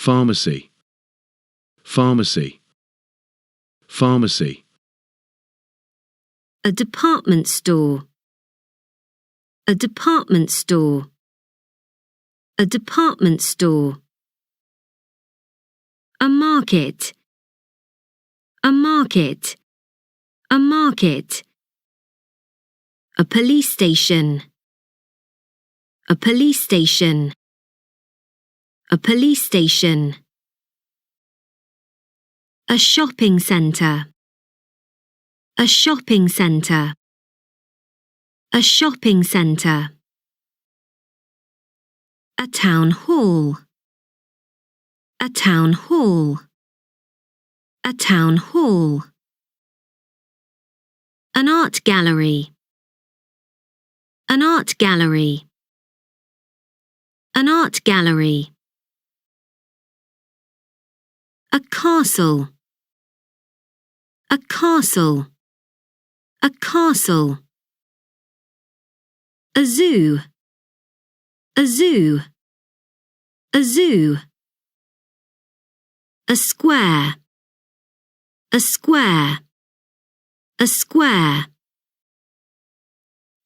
pharmacy, pharmacy, pharmacy. A department store, a department store, a department store. A market, a market, a market. A police station, a police station, a police station. A shopping centre, a shopping centre, a shopping centre. A town hall, a town hall, a town hall. An art gallery, an art gallery, an art gallery. A castle, a castle, a castle. A zoo, a zoo, a zoo. A square, a square, a square.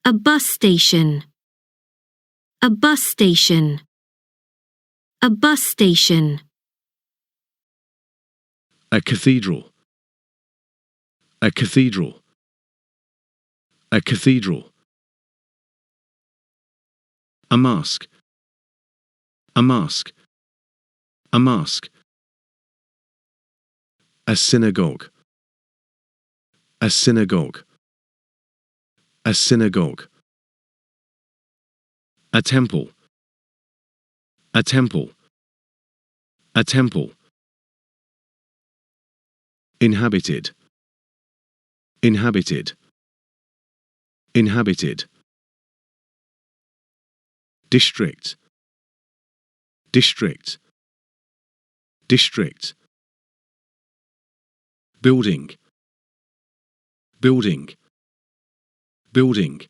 A bus station, a bus station, a bus station. A cathedral, a cathedral, a cathedral. A mosque, a mosque, a mosque. A synagogue, a synagogue, a synagogue. A temple, a temple, a temple. Inhabited, inhabited, inhabited. District, district, district. Building, building, building.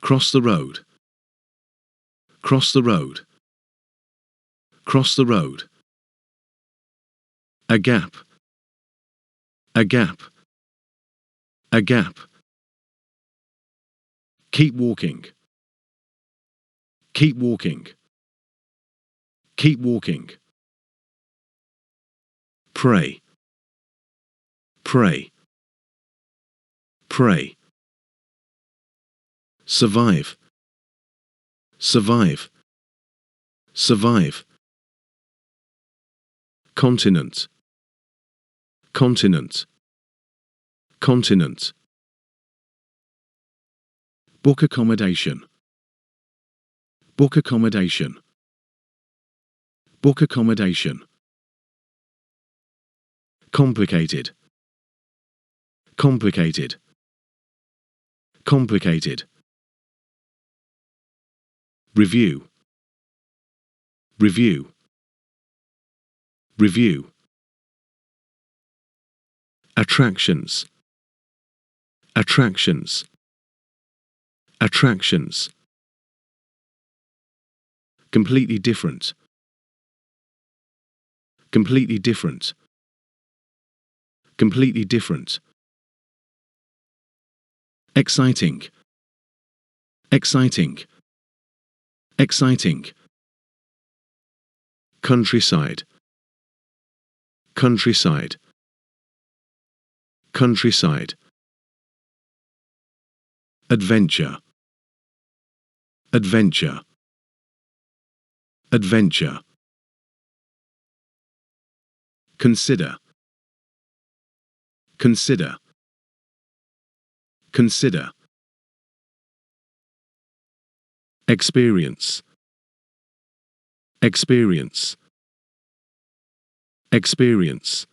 Cross the road, cross the road, cross the road. A gap, a gap, a gap. Keep walking, keep walking, keep walking. Pray, pray, pray. Survive, survive, survive. Continent, continent, continent. Book accommodation, book accommodation, book accommodation. Complicated, complicated, complicated. Review, review, review. Attractions, attractions, attractions. Completely different, completely different, completely different. Exciting, exciting, exciting. Countryside, countryside, countryside. Adventure, adventure, adventure. Consider, consider, consider. Experience, experience, experience.